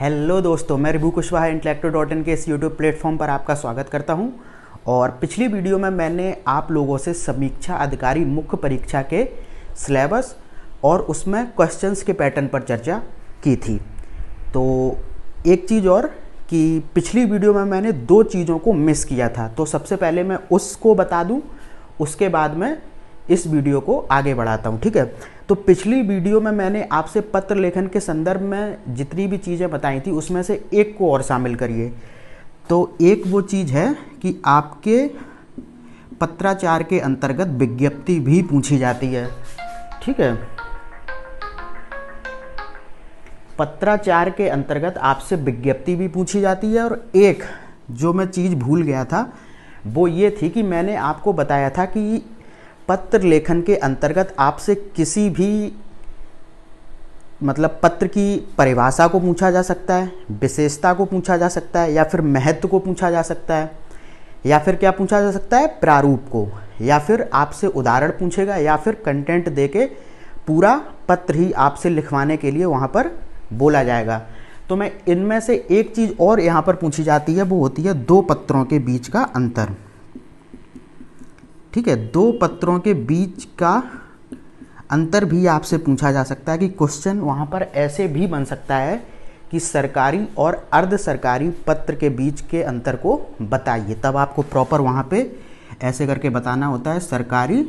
Hello दोस्तों, मैं रिभू कुशवाहा इंटेलेक्टो.इन के इस यूट्यूब प्लेटफॉर्म पर आपका स्वागत करता हूं। और पिछली वीडियो में मैंने आप लोगों से समीक्षा अधिकारी मुख्य परीक्षा के सिलेबस और उसमें क्वेश्चंस के पैटर्न पर चर्चा की थी। तो एक चीज़ और कि पिछली वीडियो में मैंने दो चीज़ों को मिस किया था, तो सबसे पहले मैं उसको बता दूं, उसके बाद मैं इस वीडियो को आगे बढ़ाता हूं। ठीक है, तो पिछली वीडियो में मैंने आपसे पत्र लेखन के संदर्भ में जितनी भी चीज़ें बताई थी उसमें से एक को और शामिल करिए। तो एक वो चीज़ है कि आपके पत्राचार के अंतर्गत विज्ञप्ति भी पूछी जाती है। ठीक है, पत्राचार के अंतर्गत आपसे विज्ञप्ति भी पूछी जाती है। और एक जो मैं चीज़ भूल गया था वो ये थी कि मैंने आपको बताया था कि पत्र लेखन के अंतर्गत आपसे किसी भी पत्र की परिभाषा को पूछा जा सकता है, विशेषता को पूछा जा सकता है, या फिर महत्व को पूछा जा सकता है, या फिर क्या पूछा जा सकता है, प्रारूप को, या फिर आपसे उदाहरण पूछेगा, या फिर कंटेंट देके पूरा पत्र ही आपसे लिखवाने के लिए वहाँ पर बोला जाएगा। तो मैं इनमें से एक चीज़ और यहाँ पर पूछी जाती है, वो होती है दो पत्रों के बीच का अंतर। ठीक है, दो पत्रों के बीच का अंतर भी आपसे पूछा जा सकता है कि क्वेश्चन वहाँ पर ऐसे भी बन सकता है कि सरकारी और अर्ध सरकारी पत्र के बीच के अंतर को बताइए। तब आपको प्रॉपर वहाँ पे ऐसे करके बताना होता है, सरकारी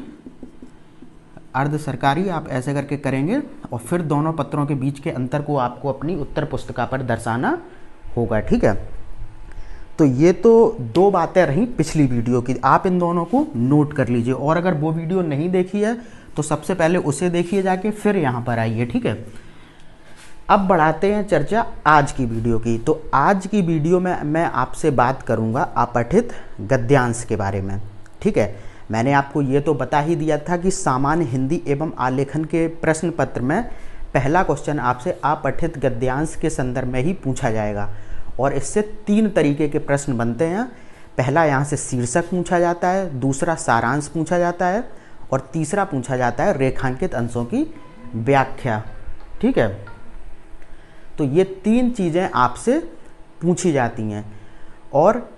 अर्ध सरकारी, आप ऐसे करके करेंगे और फिर दोनों पत्रों के बीच के अंतर को आपको अपनी उत्तर पुस्तिका पर दर्शाना होगा। ठीक है, तो ये तो दो बातें रहीं पिछली वीडियो की, आप इन दोनों को नोट कर लीजिए। और अगर वो वीडियो नहीं देखी है तो सबसे पहले उसे देखिए जाके, फिर यहाँ पर आइए। ठीक है, अब बढ़ाते हैं चर्चा आज की वीडियो की। तो आज की वीडियो में मैं आपसे बात करूँगा अपठित गद्यांश के बारे में। ठीक है, मैंने आपको ये तो बता ही दिया था कि सामान्य हिंदी एवं आलेखन के प्रश्न पत्र में पहला क्वेश्चन आपसे अपठित गद्यांश के संदर्भ में ही पूछा जाएगा। और इससे तीन तरीके के प्रश्न बनते हैं। पहला यहाँ से शीर्षक पूछा जाता है, दूसरा सारांश पूछा जाता है, और तीसरा पूछा जाता है रेखांकित अंशों की व्याख्या। ठीक है, तो ये तीन चीज़ें आपसे पूछी जाती हैं। और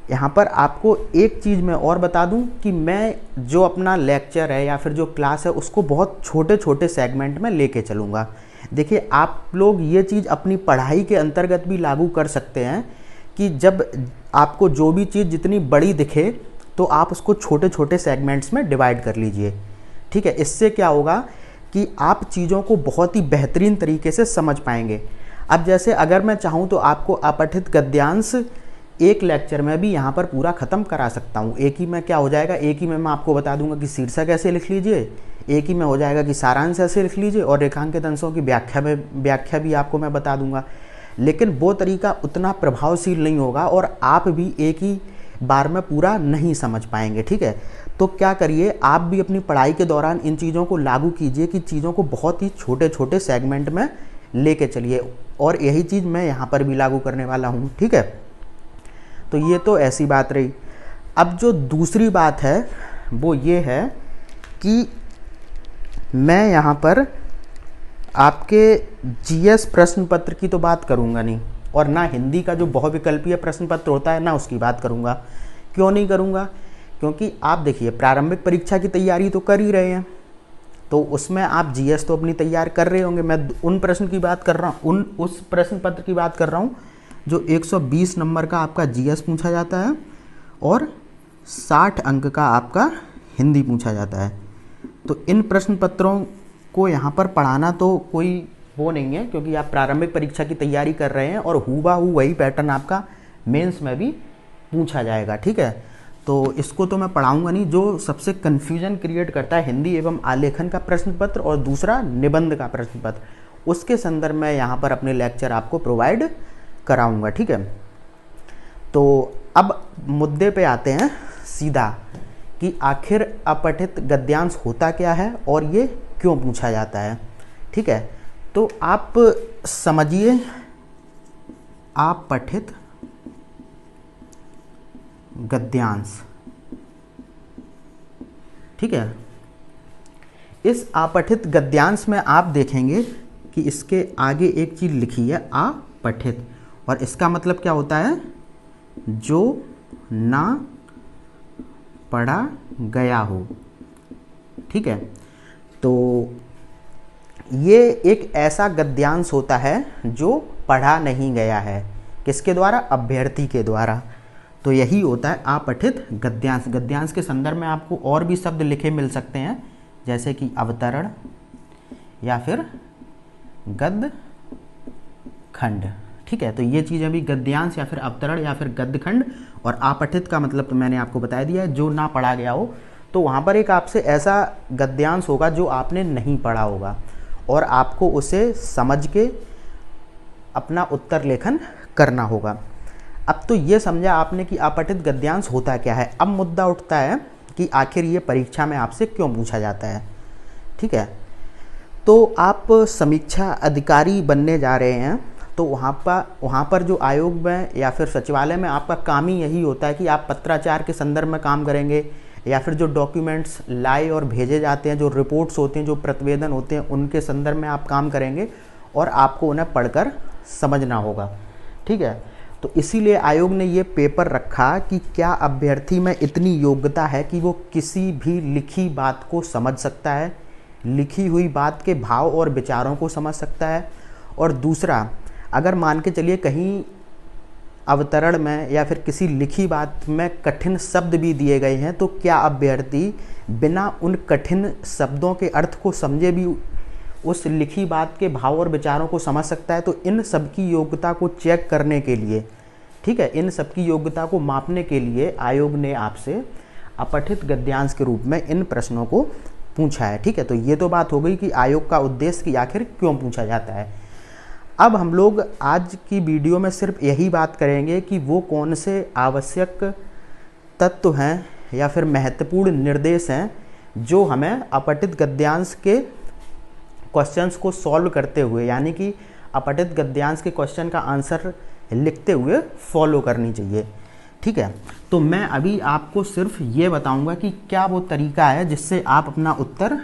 यहाँ पर आपको एक चीज़ मैं और बता दूं कि मैं जो अपना लेक्चर है या फिर जो क्लास है उसको बहुत छोटे छोटे सेगमेंट में लेके चलूँगा। देखिए, आप लोग ये चीज़ अपनी पढ़ाई के अंतर्गत भी लागू कर सकते हैं कि जब आपको जो भी चीज़ जितनी बड़ी दिखे तो आप उसको छोटे छोटे सेगमेंट्स में डिवाइड कर लीजिए। ठीक है, इससे क्या होगा कि आप चीज़ों को बहुत ही बेहतरीन तरीके से समझ पाएंगे। अब जैसे अगर मैं चाहूँ तो आपको अपठित गद्यांश एक लेक्चर में भी यहाँ पर पूरा ख़त्म करा सकता हूँ। एक ही में क्या हो जाएगा, एक ही में मैं आपको बता दूंगा कि शीर्षक ऐसे लिख लीजिए, एक ही में हो जाएगा कि सारांश ऐसे लिख लीजिए, और रेखांकित अंशों की व्याख्या भी आपको मैं बता दूंगा। लेकिन वो तरीका उतना प्रभावशील नहीं होगा और आप भी एक ही बार में पूरा नहीं समझ पाएंगे। ठीक है, तो क्या करिए, आप भी अपनी पढ़ाई के दौरान इन चीज़ों को लागू कीजिए कि चीज़ों को बहुत ही छोटे छोटे सेगमेंट में लेके चलिए। और यही चीज़ मैं यहाँ पर भी लागू करने वाला हूँ। ठीक है, तो ये तो ऐसी बात रही। अब जो दूसरी बात है वो ये है कि मैं यहाँ पर आपके जीएस प्रश्न पत्र की तो बात करूँगा नहीं, और ना हिंदी का जो बहुविकल्पीय प्रश्न पत्र होता है ना उसकी बात करूँगा। क्यों नहीं करूँगा? क्योंकि आप देखिए, प्रारंभिक परीक्षा की तैयारी तो कर ही रहे हैं, तो उसमें आप जीएस तो अपनी तैयार कर रहे होंगे। मैं उन प्रश्न की बात कर रहा हूँ, उस प्रश्न पत्र की बात कर रहा हूँ जो 120 नंबर का आपका जीएस पूछा जाता है और 60 अंक का आपका हिंदी पूछा जाता है। तो इन प्रश्न पत्रों को यहाँ पर पढ़ाना तो कोई वो नहीं है, क्योंकि आप प्रारंभिक परीक्षा की तैयारी कर रहे हैं और हूबहू वही पैटर्न आपका मेंस में भी पूछा जाएगा। ठीक है, तो इसको तो मैं पढ़ाऊँगा नहीं। जो सबसे कन्फ्यूजन क्रिएट करता है हिंदी एवं आलेखन का प्रश्न पत्र और दूसरा निबंध का प्रश्न पत्र, उसके संदर्भ में यहाँ पर अपने लेक्चर आपको प्रोवाइड कराऊंगा। ठीक है, तो अब मुद्दे पे आते हैं सीधा कि आखिर अपठित गद्यांश होता क्या है और ये क्यों पूछा जाता है। ठीक है, तो आप समझिए, अपठित गद्यांश। ठीक है, इस अपठित गद्यांश में आप देखेंगे कि इसके आगे एक चीज़ लिखी है पठित, और इसका मतलब क्या होता है, जो ना पढ़ा गया हो। ठीक है, तो ये एक ऐसा गद्यांश होता है जो पढ़ा नहीं गया है, किसके द्वारा, अभ्यर्थी के द्वारा। तो यही होता है अपठित गद्यांश। गद्यांश के संदर्भ में आपको और भी शब्द लिखे मिल सकते हैं, जैसे कि अवतरण या फिर गद्य खंड। ठीक है, तो ये चीज़ें भी गद्यांश या फिर अवतरण या फिर गद्य खंड। और अपठित का मतलब तो मैंने आपको बता दिया है, जो ना पढ़ा गया हो। तो वहाँ पर एक आपसे ऐसा गद्यांश होगा जो आपने नहीं पढ़ा होगा और आपको उसे समझ के अपना उत्तर लेखन करना होगा। अब तो ये समझा आपने कि अपठित गद्यांश होता क्या है। अब मुद्दा उठता है कि आखिर ये परीक्षा में आपसे क्यों पूछा जाता है। ठीक है, तो आप समीक्षा अधिकारी बनने जा रहे हैं, तो वहाँ पर जो आयोग में या फिर सचिवालय में आपका काम ही यही होता है कि आप पत्राचार के संदर्भ में काम करेंगे, या फिर जो डॉक्यूमेंट्स लाए और भेजे जाते हैं, जो रिपोर्ट्स होते हैं, जो प्रतिवेदन होते हैं, उनके संदर्भ में आप काम करेंगे और आपको उन्हें पढ़कर समझना होगा। ठीक है, तो इसीलिए आयोग ने ये पेपर रखा कि क्या अभ्यर्थी में इतनी योग्यता है कि वो किसी भी लिखी बात को समझ सकता है, लिखी हुई बात के भाव और विचारों को समझ सकता है। और दूसरा, अगर मान के चलिए कहीं अवतरण में या फिर किसी लिखी बात में कठिन शब्द भी दिए गए हैं, तो क्या अभ्यर्थी बिना उन कठिन शब्दों के अर्थ को समझे भी उस लिखी बात के भाव और विचारों को समझ सकता है। तो इन सब की योग्यता को चेक करने के लिए, ठीक है, इन सब की योग्यता को मापने के लिए आयोग ने आपसे अपठित गद्यांश के रूप में इन प्रश्नों को पूछा है। ठीक है, तो ये तो बात हो गई कि आयोग का उद्देश्य कि आखिर क्यों पूछा जाता है। अब हम लोग आज की वीडियो में सिर्फ यही बात करेंगे कि वो कौन से आवश्यक तत्व हैं या फिर महत्वपूर्ण निर्देश हैं जो हमें अपठित गद्यांश के क्वेश्चंस को सॉल्व करते हुए, यानी कि अपठित गद्यांश के क्वेश्चन का आंसर लिखते हुए फॉलो करनी चाहिए। ठीक है, तो मैं अभी आपको सिर्फ ये बताऊंगा कि क्या वो तरीका है जिससे आप अपना उत्तर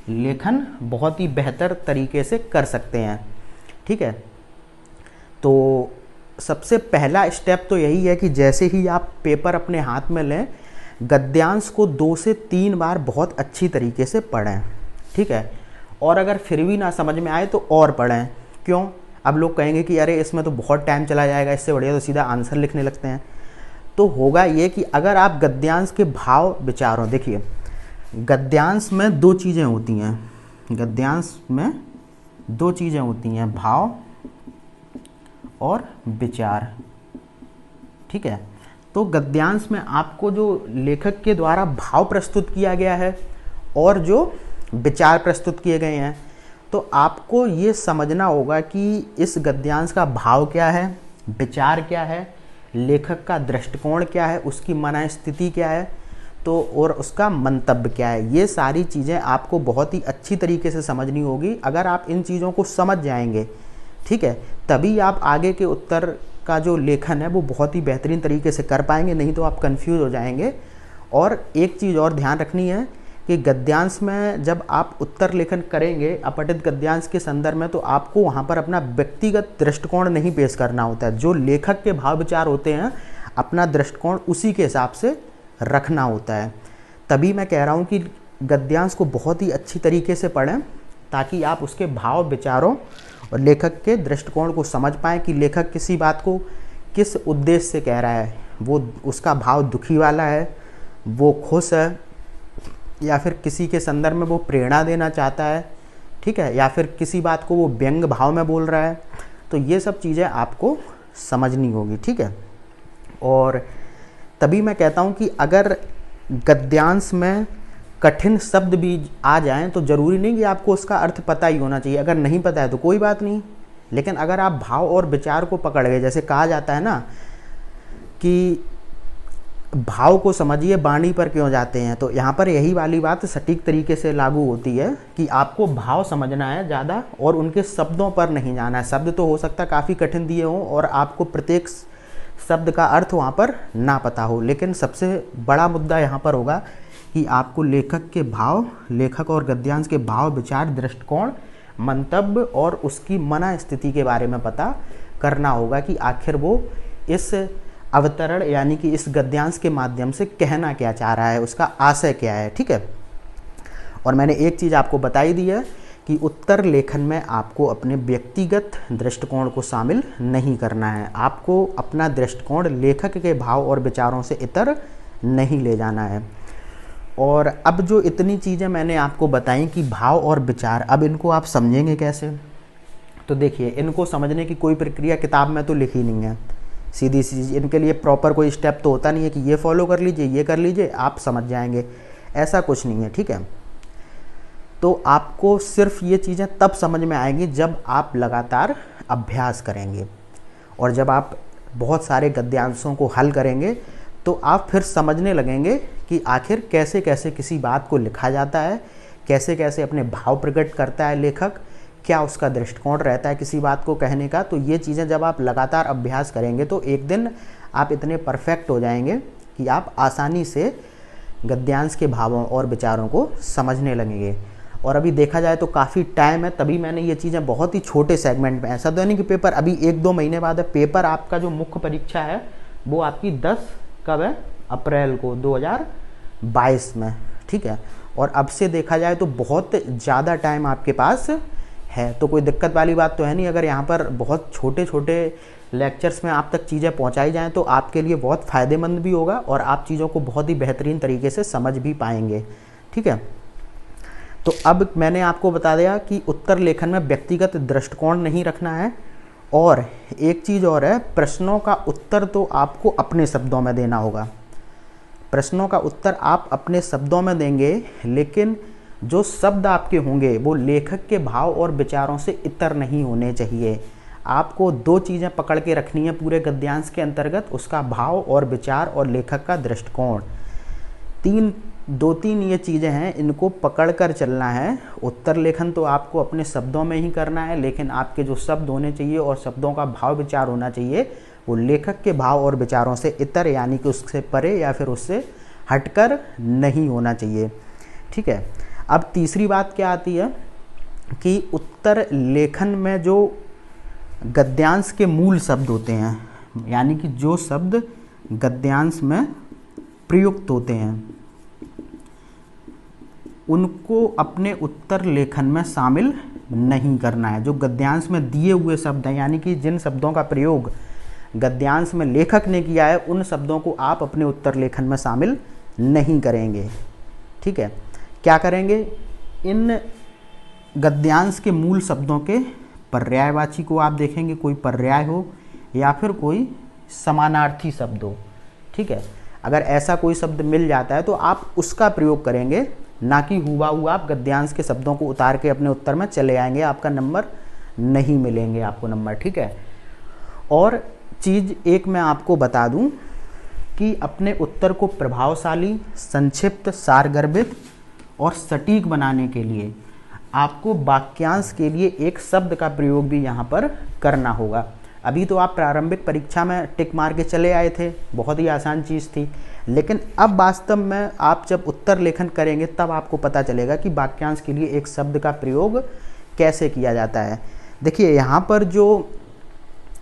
लेखन बहुत ही बेहतर तरीके से कर सकते हैं। ठीक है, तो सबसे पहला स्टेप तो यही है कि जैसे ही आप पेपर अपने हाथ में लें, गद्यांश को 2 से 3 बार बहुत अच्छी तरीके से पढ़ें। ठीक है, और अगर फिर भी ना समझ में आए तो और पढ़ें। क्यों? अब लोग कहेंगे कि अरे इसमें तो बहुत टाइम चला जाएगा, इससे बढ़िया तो सीधा आंसर लिखने लगते हैं। तो होगा ये कि अगर आप गद्यांश के भाव विचारों, देखिए गद्यांश में 2 चीज़ें होती हैं, गद्यांश में 2 चीज़ें होती हैं, भाव और विचार। ठीक है, तो गद्यांश में आपको जो लेखक के द्वारा भाव प्रस्तुत किया गया है और जो विचार प्रस्तुत किए गए हैं, तो आपको ये समझना होगा कि इस गद्यांश का भाव क्या है, विचार क्या है, लेखक का दृष्टिकोण क्या है, उसकी मनस्थिति क्या है, तो और उसका मंतव्य क्या है। ये सारी चीज़ें आपको बहुत ही अच्छी तरीके से समझनी होगी। अगर आप इन चीज़ों को समझ जाएंगे, ठीक है, तभी आप आगे के उत्तर का जो लेखन है वो बहुत ही बेहतरीन तरीके से कर पाएंगे, नहीं तो आप कंफ्यूज हो जाएंगे। और एक चीज़ और ध्यान रखनी है कि गद्यांश में जब आप उत्तर लेखन करेंगे अपठित गद्यांश के संदर्भ में, तो आपको वहाँ पर अपना व्यक्तिगत दृष्टिकोण नहीं पेश करना होता है। जो लेखक के भाव विचार होते हैं, अपना दृष्टिकोण उसी के हिसाब से रखना होता है। तभी मैं कह रहा हूँ कि गद्यांश को बहुत ही अच्छी तरीके से पढ़ें ताकि आप उसके भाव विचारों और लेखक के दृष्टिकोण को समझ पाएँ कि लेखक किसी बात को किस उद्देश्य से कह रहा है। वो उसका भाव दुखी वाला है, वो खुश है, या फिर किसी के संदर्भ में वो प्रेरणा देना चाहता है, ठीक है, या फिर किसी बात को वो व्यंग भाव में बोल रहा है। तो ये सब चीज़ें आपको समझनी होगी। ठीक है, और तभी मैं कहता हूँ कि अगर गद्यांश में कठिन शब्द भी आ जाएं तो ज़रूरी नहीं कि आपको उसका अर्थ पता ही होना चाहिए। अगर नहीं पता है तो कोई बात नहीं, लेकिन अगर आप भाव और विचार को पकड़ गए, जैसे कहा जाता है ना कि भाव को समझिए बाणी पर क्यों जाते हैं, तो यहाँ पर यही वाली बात सटीक तरीके से लागू होती है कि आपको भाव समझना है ज़्यादा और उनके शब्दों पर नहीं जाना है। शब्द तो हो सकता है काफ़ी कठिन दिए हों और आपको प्रत्येक शब्द का अर्थ वहाँ पर ना पता हो, लेकिन सबसे बड़ा मुद्दा यहाँ पर होगा कि आपको लेखक के भाव, लेखक और गद्यांश के भाव विचार, दृष्टिकोण, मंतव्य और उसकी मनस्थिति के बारे में पता करना होगा कि आखिर वो इस अवतरण यानी कि इस गद्यांश के माध्यम से कहना क्या चाह रहा है, उसका आशय क्या है। ठीक है, और मैंने एक चीज़ आपको बताई दी है कि उत्तर लेखन में आपको अपने व्यक्तिगत दृष्टिकोण को शामिल नहीं करना है। आपको अपना दृष्टिकोण लेखक के भाव और विचारों से इतर नहीं ले जाना है। और अब जो इतनी चीज़ें मैंने आपको बताई कि भाव और विचार, अब इनको आप समझेंगे कैसे? तो देखिए, इनको समझने की कोई प्रक्रिया किताब में तो लिखी नहीं है, सीधी सी इनके लिए प्रॉपर कोई स्टेप तो होता नहीं है कि ये फॉलो कर लीजिए, ये कर लीजिए, आप समझ जाएंगे, ऐसा कुछ नहीं है। ठीक है, तो आपको सिर्फ ये चीज़ें तब समझ में आएंगी जब आप लगातार अभ्यास करेंगे, और जब आप बहुत सारे गद्यांशों को हल करेंगे तो आप फिर समझने लगेंगे कि आखिर कैसे कैसे किसी बात को लिखा जाता है, कैसे कैसे अपने भाव प्रकट करता है लेखक, क्या उसका दृष्टिकोण रहता है किसी बात को कहने का। तो ये चीज़ें जब आप लगातार अभ्यास करेंगे तो एक दिन आप इतने परफेक्ट हो जाएंगे कि आप आसानी से गद्यांश के भावों और विचारों को समझने लगेंगे। और अभी देखा जाए तो काफ़ी टाइम है, तभी मैंने ये चीज़ें बहुत ही छोटे सेगमेंट में, ऐसा तो नहीं कि पेपर अभी 1-2 महीने बाद है। पेपर आपका जो मुख्य परीक्षा है वो आपकी 10 कब है, अप्रैल को 2022 में। ठीक है, और अब से देखा जाए तो बहुत ज़्यादा टाइम आपके पास है, तो कोई दिक्कत वाली बात तो है नहीं। अगर यहाँ पर बहुत छोटे छोटे लेक्चर्स में आप तक चीज़ें पहुँचाई जाएँ तो आपके लिए बहुत फ़ायदेमंद भी होगा और आप चीज़ों को बहुत ही बेहतरीन तरीके से समझ भी पाएंगे। ठीक है, तो अब मैंने आपको बता दिया कि उत्तर लेखन में व्यक्तिगत दृष्टिकोण नहीं रखना है, और एक चीज़ और है, प्रश्नों का उत्तर तो आपको अपने शब्दों में देना होगा। प्रश्नों का उत्तर आप अपने शब्दों में देंगे, लेकिन जो शब्द आपके होंगे वो लेखक के भाव और विचारों से इतर नहीं होने चाहिए। आपको 2 चीज़ें पकड़ के रखनी है पूरे गद्यांश के अंतर्गत, उसका भाव और विचार और लेखक का दृष्टिकोण। 2-3 ये चीज़ें हैं, इनको पकड़ कर चलना है। उत्तर लेखन तो आपको अपने शब्दों में ही करना है, लेकिन आपके जो शब्द होने चाहिए और शब्दों का भाव विचार होना चाहिए वो लेखक के भाव और विचारों से इतर यानी कि उससे परे या फिर उससे हटकर नहीं होना चाहिए। ठीक है, अब तीसरी बात क्या आती है कि उत्तर लेखन में जो गद्यांश के मूल शब्द होते हैं, यानी कि जो शब्द गद्यांश में प्रयुक्त होते हैं, उनको अपने उत्तर लेखन में शामिल नहीं करना है। जो गद्यांश में दिए हुए शब्द हैं, यानी कि जिन शब्दों का प्रयोग गद्यांश में लेखक ने किया है, उन शब्दों को आप अपने उत्तर लेखन में शामिल नहीं करेंगे। ठीक है, क्या करेंगे, इन गद्यांश के मूल शब्दों के पर्यायवाची को आप देखेंगे, कोई पर्याय हो या फिर कोई समानार्थी शब्द हो। ठीक है, अगर ऐसा कोई शब्द मिल जाता है तो आप उसका प्रयोग करेंगे, ना कि हुबहू आप गद्यांश के शब्दों को उतार के अपने उत्तर में चले आएंगे, आपका नंबर नहीं मिलेंगे आपको नंबर। ठीक है, और चीज़ एक मैं आपको बता दूं कि अपने उत्तर को प्रभावशाली, संक्षिप्त, सारगर्भित और सटीक बनाने के लिए आपको वाक्यांश के लिए एक शब्द का प्रयोग भी यहाँ पर करना होगा। अभी तो आप प्रारंभिक परीक्षा में टिक मार के चले आए थे, बहुत ही आसान चीज़ थी, लेकिन अब वास्तव में आप जब उत्तर लेखन करेंगे तब आपको पता चलेगा कि वाक्यांश के लिए एक शब्द का प्रयोग कैसे किया जाता है। देखिए, यहाँ पर जो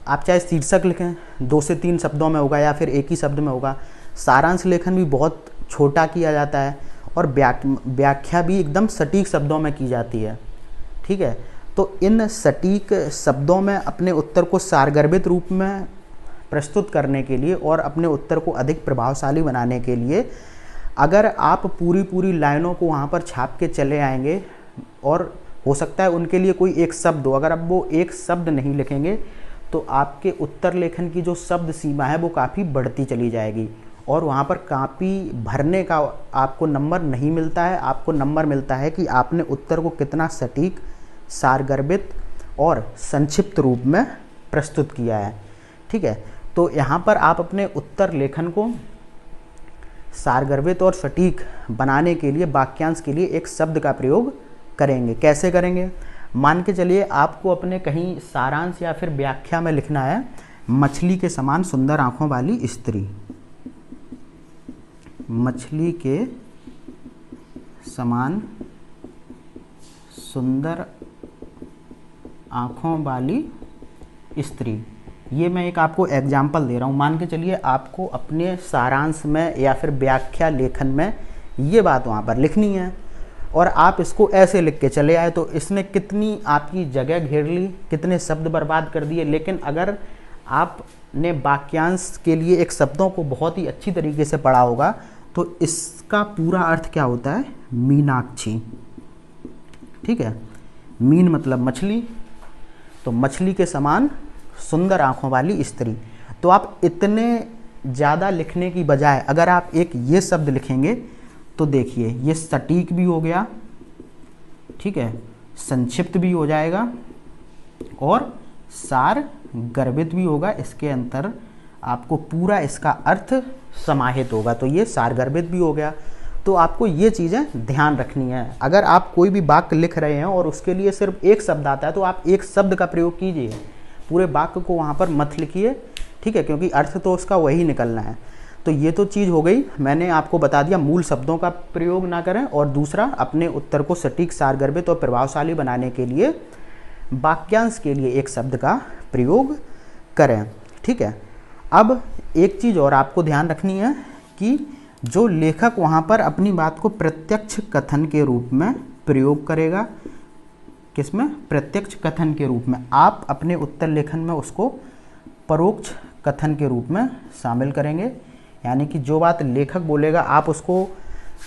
आप चाहे शीर्षक लिखें 2 से 3 शब्दों में होगा या फिर एक ही शब्द में होगा, सारांश लेखन भी बहुत छोटा किया जाता है, और व्याख्या भी एकदम सटीक शब्दों में की जाती है। ठीक है, तो इन सटीक शब्दों में अपने उत्तर को सारगर्भित रूप में प्रस्तुत करने के लिए और अपने उत्तर को अधिक प्रभावशाली बनाने के लिए अगर आप पूरी लाइनों को वहाँ पर छाप के चले आएंगे, और हो सकता है उनके लिए कोई एक शब्द हो, अगर अब वो एक शब्द नहीं लिखेंगे तो आपके उत्तर लेखन की जो शब्द सीमा है वो काफ़ी बढ़ती चली जाएगी, और वहाँ पर कापी भरने का आपको नंबर नहीं मिलता है। आपको नंबर मिलता है कि आपने उत्तर को कितना सटीक, सारगर्भित और संक्षिप्त रूप में प्रस्तुत किया है। ठीक है, तो यहाँ पर आप अपने उत्तर लेखन को सारगर्भित और सटीक बनाने के लिए वाक्यांश के लिए एक शब्द का प्रयोग करेंगे। कैसे करेंगे, मान के चलिए आपको अपने कहीं सारांश या फिर व्याख्या में लिखना है, मछली के समान सुंदर आँखों वाली स्त्री। मछली के समान सुंदर आँखों वाली स्त्री। ये मैं एक आपको एग्जाम्पल दे रहा हूँ। मान के चलिए आपको अपने सारांश में या फिर व्याख्या लेखन में ये बात वहाँ पर लिखनी है और आप इसको ऐसे लिख के चले आए, तो इसने कितनी आपकी जगह घेर ली, कितने शब्द बर्बाद कर दिए। लेकिन अगर आपने वाक्यांश के लिए एक शब्दों को बहुत ही अच्छी तरीके से पढ़ा होगा तो इसका पूरा अर्थ क्या होता है, मीनाक्षी। ठीक है, मीन मतलब मछली, तो मछली के समान सुंदर आंखों वाली स्त्री। तो आप इतने ज़्यादा लिखने की बजाय अगर आप एक ये शब्द लिखेंगे तो देखिए ये सटीक भी हो गया, ठीक है, संक्षिप्त भी हो जाएगा और सार गर्भित भी होगा। इसके अंतर आपको पूरा इसका अर्थ समाहित होगा, तो ये सार गर्भित भी हो गया। तो आपको ये चीज़ें ध्यान रखनी है। अगर आप कोई भी वाक्य लिख रहे हैं और उसके लिए सिर्फ एक शब्द आता है तो आप एक शब्द का प्रयोग कीजिए, पूरे वाक्य को वहाँ पर मत लिखिए, ठीक है, क्योंकि अर्थ तो उसका वही निकलना है। तो ये तो चीज़ हो गई, मैंने आपको बता दिया मूल शब्दों का प्रयोग ना करें, और दूसरा अपने उत्तर को सटीक, सारगर्भित और प्रभावशाली बनाने के लिए वाक्यांश के लिए एक शब्द का प्रयोग करें। ठीक है, अब एक चीज़ और आपको ध्यान रखनी है कि जो लेखक वहाँ पर अपनी बात को प्रत्यक्ष कथन के रूप में प्रयोग करेगा, किसमें, प्रत्यक्ष कथन के रूप में, आप अपने उत्तर लेखन में उसको परोक्ष कथन के रूप में शामिल करेंगे। यानी कि जो बात लेखक बोलेगा आप उसको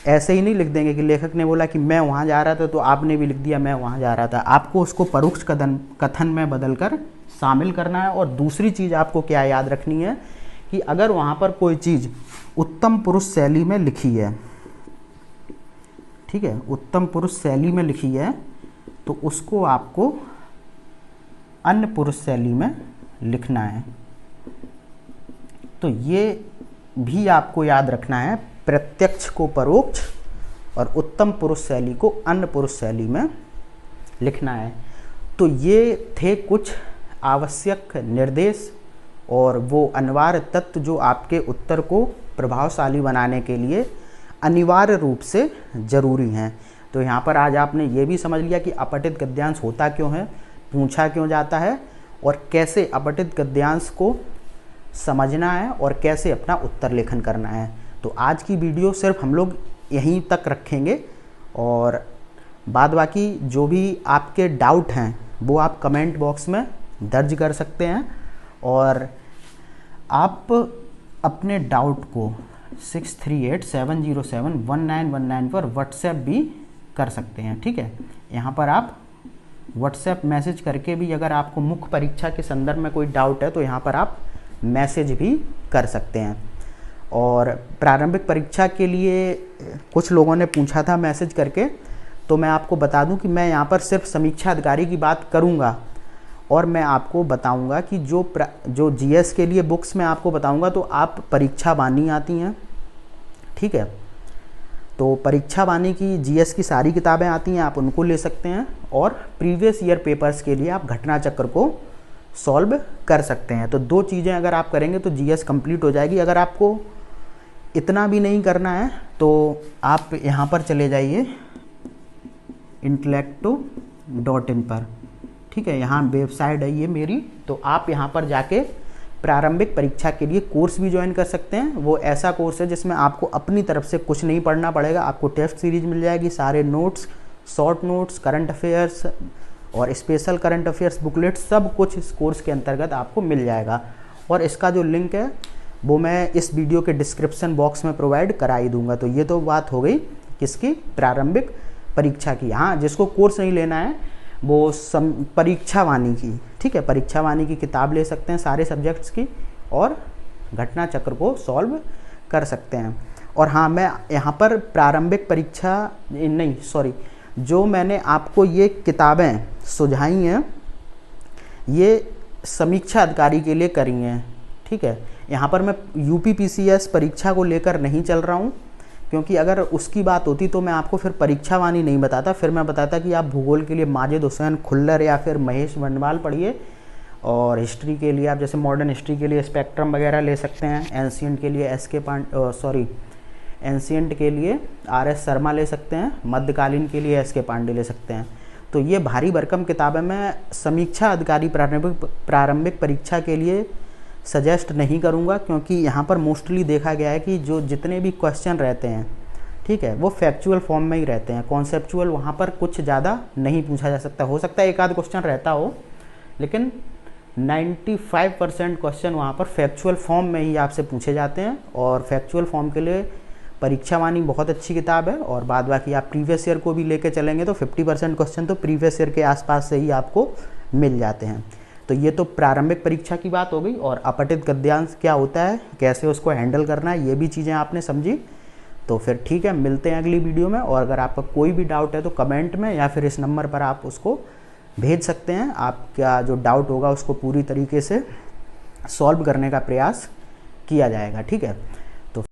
ऐसे ही नहीं लिख देंगे कि लेखक ने बोला कि मैं वहाँ जा रहा था तो आपने भी लिख दिया मैं वहाँ जा रहा था। आपको उसको परोक्ष कथन में बदलकर शामिल करना है। और दूसरी चीज़ आपको क्या याद रखनी है कि अगर वहाँ पर कोई चीज़ उत्तम पुरुष शैली में लिखी है, ठीक है, उत्तम पुरुष शैली में लिखी है, तो उसको आपको अन्य पुरुष शैली में लिखना है। तो ये भी आपको याद रखना है, प्रत्यक्ष को परोक्ष और उत्तम पुरुष शैली को अन्य पुरुष शैली में लिखना है। तो ये थे कुछ आवश्यक निर्देश और वो अनिवार्य तत्व जो आपके उत्तर को प्रभावशाली बनाने के लिए अनिवार्य रूप से ज़रूरी हैं। तो यहाँ पर आज आपने ये भी समझ लिया कि अपठित गद्यांश होता क्यों है, पूछा क्यों जाता है, और कैसे अपठित गद्यांश को समझना है और कैसे अपना उत्तर लेखन करना है। तो आज की वीडियो सिर्फ हम लोग यहीं तक रखेंगे और बाद बाकी जो भी आपके डाउट हैं वो आप कमेंट बॉक्स में दर्ज कर सकते हैं, और आप अपने डाउट को 6387071919 पर व्हाट्सएप भी कर सकते हैं। ठीक है, यहाँ पर आप व्हाट्सएप मैसेज करके भी अगर आपको मुख्य परीक्षा के संदर्भ में कोई डाउट है तो यहाँ पर आप मैसेज भी कर सकते हैं। और प्रारंभिक परीक्षा के लिए कुछ लोगों ने पूछा था मैसेज करके, तो मैं आपको बता दूं कि मैं यहाँ पर सिर्फ समीक्षा अधिकारी की बात करूँगा और मैं आपको बताऊंगा कि जो जीएस के लिए बुक्स मैं आपको बताऊंगा तो आप परीक्षा वाणी आती हैं, ठीक है, तो परीक्षा वाणी की जीएस की सारी किताबें आती हैं, आप उनको ले सकते हैं। और प्रीवियस ईयर पेपर्स के लिए आप घटना चक्र को सॉल्व कर सकते हैं। तो दो चीज़ें अगर आप करेंगे तो जीएस कंप्लीट हो जाएगी। अगर आपको इतना भी नहीं करना है तो आप यहाँ पर चले जाइए intellecto.in पर, ठीक है, यहाँ वेबसाइट है ये मेरी, तो आप यहाँ पर जाके प्रारंभिक परीक्षा के लिए कोर्स भी ज्वाइन कर सकते हैं। वो ऐसा कोर्स है जिसमें आपको अपनी तरफ से कुछ नहीं पढ़ना पड़ेगा, आपको टेस्ट सीरीज मिल जाएगी, सारे notes, short notes, current affairs और स्पेशल करंट अफेयर्स बुकलेट, सब कुछ इस कोर्स के अंतर्गत आपको मिल जाएगा। और इसका जो लिंक है वो मैं इस वीडियो के डिस्क्रिप्शन बॉक्स में प्रोवाइड करा ही दूंगा। तो ये तो बात हो गई किसकी, प्रारंभिक परीक्षा की। हाँ, जिसको कोर्स नहीं लेना है वो परीक्षा वाणी की, ठीक है, परीक्षा वाणी की किताब ले सकते हैं सारे सब्जेक्ट्स की और घटना चक्र को सॉल्व कर सकते हैं। और हाँ, मैं यहाँ पर प्रारंभिक परीक्षा नहीं, सॉरी, जो मैंने आपको ये किताबें सुझाई हैं ये समीक्षा अधिकारी के लिए करी हैं, ठीक है। यहाँ पर मैं यूपीपीसीएस परीक्षा को लेकर नहीं चल रहा हूँ, क्योंकि अगर उसकी बात होती तो मैं आपको फिर परीक्षा वाणी नहीं बताता, फिर मैं बताता कि आप भूगोल के लिए माजिद हुसैन खुल्लर या फिर महेश वंडवाल पढ़िए, और हिस्ट्री के लिए आप जैसे मॉडर्न हिस्ट्री के लिए स्पेक्ट्रम वगैरह ले सकते हैं, एंशिएंट के लिए एंशिएंट के लिए आर.एस. शर्मा ले सकते हैं, मध्यकालीन के लिए एस.के. पांडे ले सकते हैं। तो ये भारी भरकम किताबें मैं समीक्षा अधिकारी प्रारंभिक परीक्षा के लिए सजेस्ट नहीं करूँगा, क्योंकि यहाँ पर मोस्टली देखा गया है कि जो जितने भी क्वेश्चन रहते हैं, ठीक है, वो फैक्चुअल फॉर्म में ही रहते हैं। कॉन्सेप्चुअल वहाँ पर कुछ ज़्यादा नहीं पूछा जा सकता। हो सकता है एक आध क्वेश्चन रहता हो, लेकिन 95% क्वेश्चन वहाँ पर फैक्चुअल फॉर्म में ही आपसे पूछे जाते हैं। और फैक्चुअल फॉर्म के लिए परीक्षावाणी बहुत अच्छी किताब है। और बाद बाकी आप प्रीवियस ईयर को भी लेके चलेंगे तो 50% क्वेश्चन तो प्रीवियस ईयर के आसपास से ही आपको मिल जाते हैं। तो ये तो प्रारंभिक परीक्षा की बात हो गई। और अपठित गद्यांश क्या होता है, कैसे उसको हैंडल करना है, ये भी चीज़ें आपने समझी। तो फिर ठीक है, मिलते हैं अगली वीडियो में। और अगर आपका कोई भी डाउट है तो कमेंट में या फिर इस नंबर पर आप उसको भेज सकते हैं। आपका जो डाउट होगा उसको पूरी तरीके से सॉल्व करने का प्रयास किया जाएगा। ठीक है।